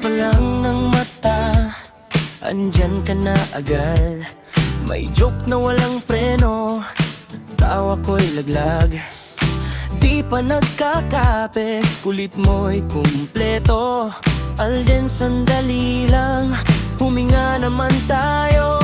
pa lang ng mata, andyan ka na agad. May joke na walang preno, tawa ko'y laglag. Di pa nagkakape, kulit mo'y kumpleto. Alden, sandali lang, huminga naman tayo.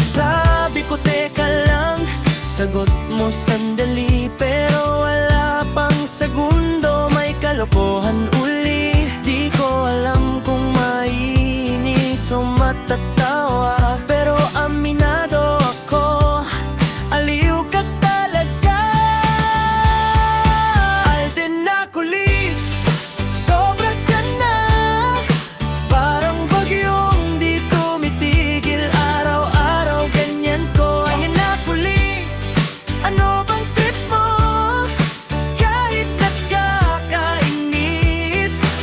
Sabi ko teka lang, sagot mo sandali. Pero wala pang segundo, may kalokohan uli. Di ko alam kung maiinis o matatawa, pero aminado ako, aliw ka talaga. Alden na kulit, sobra ka na. Parang bagyong di tumitigil, araw-araw ganyan ko. Ay na kulit, ano bang trip mo? Kahit nakakainis,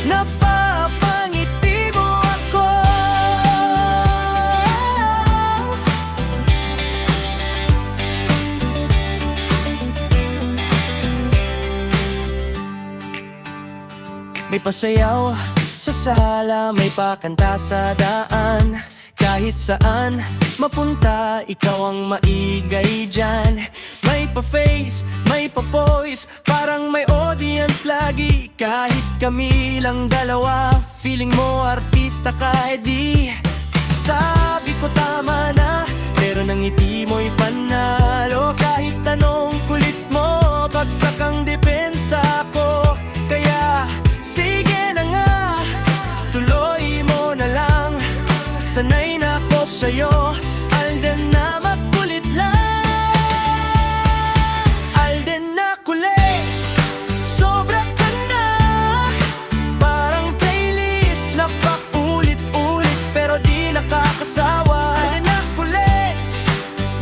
napapangiti mo ako. May pasayaw sa sala, may pakanta sa daan. Kahit saan mapunta, ikaw ang maigay dyan. May pa-face, may pa-poise, parang may audience lagi. Kahit kami lang dalawa, feeling mo artista ka, edi sabi ko tama na, pero nang ngiti mo'y panalo. Kahit anong kulit mo, bagsak ang depensa ko. Kaya sige na nga, tuloy mo na lang. Sanay na ako sa'yo, Alden na makulit lang. Alden na kulit, sobra ka na. Parang playlist na paulit-ulit, pero di nakakasawa. Alden na kulit,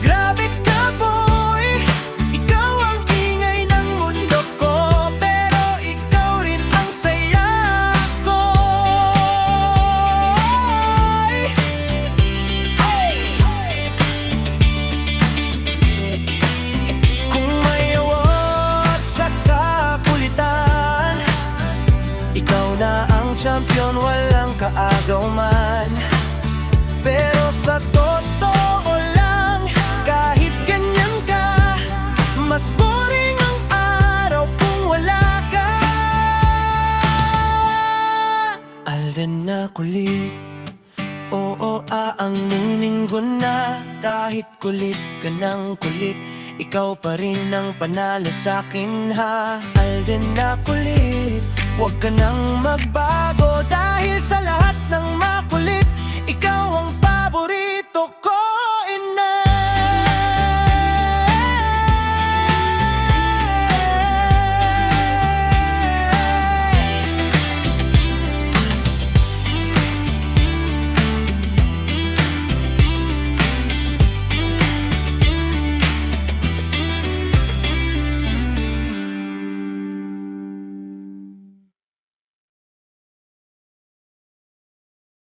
grabe ka boy. Ikaw ang ingay ng mundo ko, pero ikaw rin ang saya ko. Kung may award sa kakulitan, ikaw na ang champion, walang kaagaw man. Pero sa totoo lang, kahit ganyan ka, mas boring ang araw kung wala ka. Alden na kulit, oo, ang linggo na. Kahit kulit ka ng kulit, ikaw pa rin ang panalo sa'kin ha. Alden na kulit, huwag ka nang magbago, dahil sa lahat